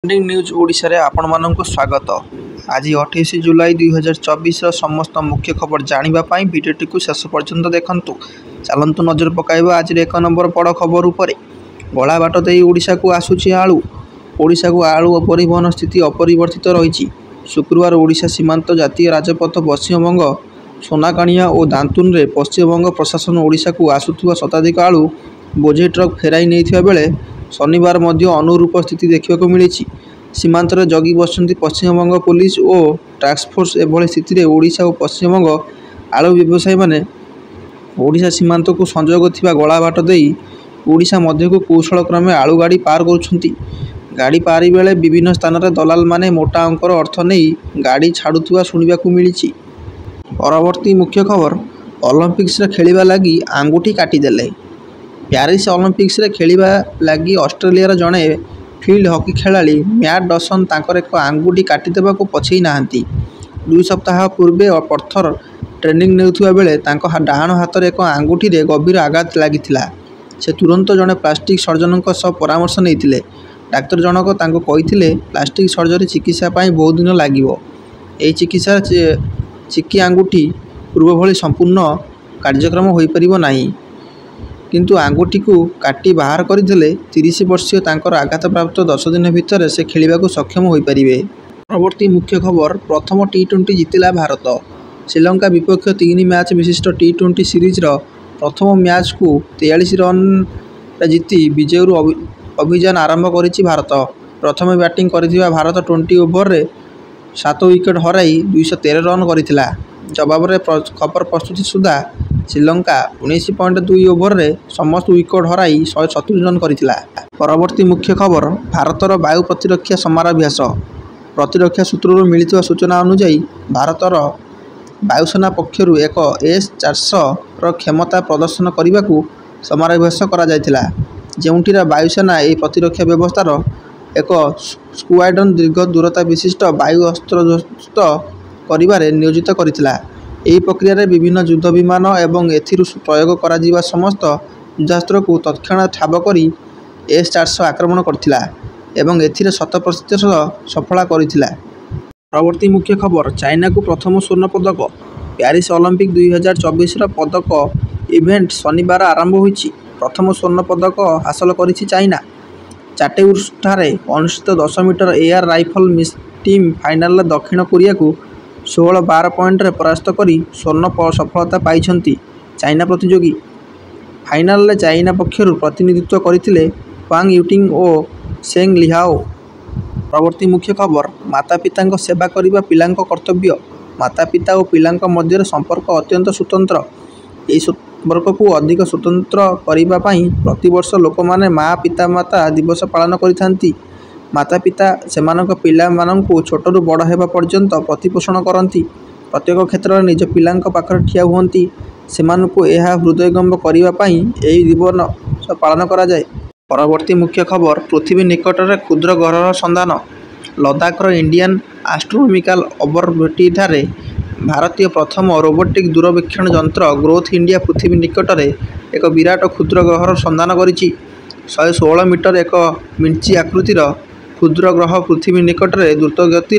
Trending news Odisha रे आपण माननकु स्वागत। आज 28 जुलाई 2024 समस्त मुख्य खबर जानिबा पाई वीडियोटी को शेष पर्यंत देखंतु। चलंतु नजर पकाइबा आज एक नंबर बड़ खबर उपरे। गला बाट देई ओडिशा को आसुची आलू। ओडिशा को आलू परिवहन स्थिति अपरिवर्तित रही। शुक्रवार ओडिशा सीमांत जातीय राजपथ पश्चिमबंग सोनाकाणिया और दांतुन रे पश्चिमबंग प्रशासन ओडिशा को आसुथुवा शताधिक आलू बोझे ट्रक फेराई नैथिबा बेले शनिवार मध्य अनुरूप स्थिति देखा मिली। सीमांत जगी बसंती पश्चिमबंग पुलिस और टास्क फोर्स एभली स्थिति में ओडिशा और पश्चिमबंग आलू व्यवसायी माने ओडिशा सीमांत को संयोग थिबा गला बाट देई ओडिशा मध्य को कौशल क्रमे आलू गाड़ी पार करुछंती। गाड़ी पारी बेले विभिन्न स्थान में दलाल माने मोटा अंकर अर्थ नहीं गाड़ी छाड़ुवा शुणा मिली। परवर्ती मुख्य खबर ओलंपिक्स खेलिबा लगी आंगुठी काटिदेले। प्यारिस ओलंपिक्स खेलिबा लगी ऑस्ट्रेलिया जड़े फील्ड हॉकी खेलाड़ी मैट डसन तांकर एक आंगुठी काटिदेबा को पछई नाहंती। 2 सप्ताह पूर्वे पत्थर ट्रेनिंग नेउथुवा बेले तांको डाहाण हाथ एक आंगुठी रे गभीर आघात लागिथिला। से तुरंत जड़े प्लास्टिक सर्जन सह परामर्श नैथिले। डाक्तर जनक तांको कहिथिले प्लास्टिक सर्जरी चिकित्सा पाई बहुत दिन लागिवो। एही चिकित्सा चिकी आंगुठी पूर्व भली संपूर्ण कार्यक्रम होई परिबो नाही, किंतु आंगुठी को काटी बाहर करदेले 30 वर्षीय तांकर आघात प्राप्त 10 दिन भितर से खेलिबा को सक्षम होई परिबे। परवर्ती मुख्य खबर प्रथम टी20 जितिला भारत। श्रीलंका विपक्ष 3 मैच विशिष्ट टी20 सीरीज प्रथम मैच को 43 रन जीति विजयरू अभियान आरंभ करिछि भारत। प्रथम बैटिंग करिथिबा भारत 20 ओवर रे 7 विकेट हराई 213 रन करिथिला। जवाब रे खबर प्रस्तुति सुधा श्रीलंका 19.2 ओवर रे समस्त विकेट हराई 170 रन करिथिला। परवर्ती मुख्य खबर भारतर वायु प्रतिरक्षा समराभ्यास। प्रतिरक्षा सूत्रରୁ मिलिଥିବା सूचना अनुसार भारतर वायुसेना पक्षरु एक S-400 ର क्षमता प्रदर्शन करने को समराभ्यास करा जायतिला, जेउंटिरा वायुसेना ए प्रतिरक्षा व्यवस्थार एक स्क्वाड्रन दीर्घ दूरता विशिष्ट वायु अस्त्र ध्वस्त करिबारे नियोजित करितिला। एही प्रक्रिया रे विभिन्न युद्ध विमान एवं एथिरु प्रयोग करा जिवा समस्त युद्धास्त्र को तत्क्षणात ठाब करी S-400 आक्रमण करथिला एवं एथिरे 100% सफलता करिथिला। परवर्ती मुख्य खबर चाइना को प्रथम स्वर्ण पदक। प्यारिस ओलंपिक 2024 पदक इवेंट शनिवार आरंभ होईछि। प्रथम स्वर्ण पदक हासिल करिछि चाइना। चाटेउर्सठारे अनुष्ठित 10 metre air rifle team final दक्षिण कोरिया को 16-12 पॉइंट रे परास्त करी स्वर्ण सफलता पाइछंती चाइना प्रतियोगी। फाइनाल रे चाइना पक्षरु प्रतिनिधित्व करथिले वांग युटिंग और सेंग लिहाओ। परवर्ती मुख्य खबर माता पिता सेवा करिबा पिलांक कर्तव्य। माता पिता और पिलांक मध्य संपर्क अत्यंत स्वतंत्र। यह संपर्क को अधिक स्वतंत्र करिबा पाई प्रतिवर्ष लोक माने माँ पिता माता दिवस पालन करिथांती। माता पिता सेमानक पिला माननकु छोटरू बड़ हेबा पर्यंत प्रतिपोषण करती। प्रत्येक क्षेत्र में निज पिलांक पाखर ठिया हुअंती। सेमानकु एहा हृदयगम करिबा पाई एही दिवस पालन करा जाय। परवर्ती मुख्य खबर पृथ्वी निकट में क्षुद्र ग्रहर सन्धान। लद्दाखर इंडियन एस्ट्रोनॉमिकल ऑब्जर्वेटरी भारतीय प्रथम रोबोटिक दूरवीक्षण यंत्र ग्रोथ इंडिया पृथ्वी निकट में एक विराट क्षुद्र ग्रहर सन्धान करिछि। 116 मीटर एक मिंची आकृतिर क्षुद्र ग्रह पृथ्वी निकट में द्रुत गति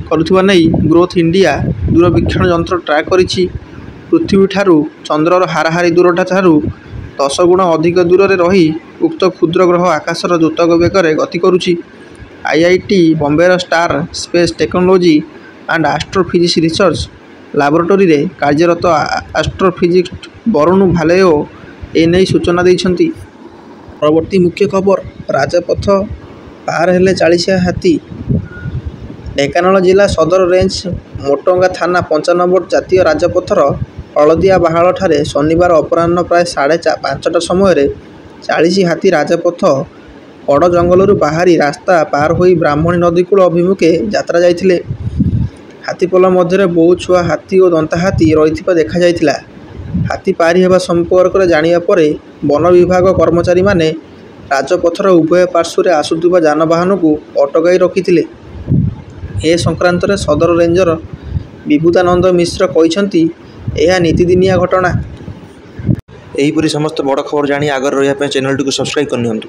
करुवा नहीं ग्रोथ इंडिया दूरवीक्षण यंत्र ट्रैक करिछि। पृथ्वी ठारू चंद्रर हाराहारी दूरता ठारू 10 गुण अधिक दूर में रही उक्त क्षुद्र ग्रह आकाशर द्रुत वेगर गति करुछि। IIT बॉम्बेर star space technology and astrophysics research laboratory रे कार्यरत एस्ट्रोफिजिस्ट वरुण भालेओ एने सूचना दैछंती। परवर्ती मुख्य खबर राजपथ पार हेले 40 हाथी। ढेंकानाल जिला सदर रेंज मोटंगा थाना 95 नंबर जातीय राजपथर हलदिया बाहाल ठारे शनिवार अपराह्न प्राय 5:30 समय 40 हाथी राजपथ कड़ जंगलरू बाहरी रास्ता पार होई ब्राह्मणी नदी कूल अभिमुखे यात्रा जाइथिले। हाथीपल मध्य बहु छुआ हाथी और दंता हाथी रही देखा जाइथिला। हाथी पारी हेबा संपर्क में जानिया परे वन विभाग कर्मचारी माने राजपथर उभय पार्श्व में आसुवा जानवाहन को अटकाई रखिथिले। ए संक्रांत में सदर रेंजर विभूतानंद मिश्र कहिसंती यह नीतिदिनिया घटना। एहीपरि समस्त बड़ खबर जानी आगर रहिया चैनल टी को सब्सक्राइब करनियंतु।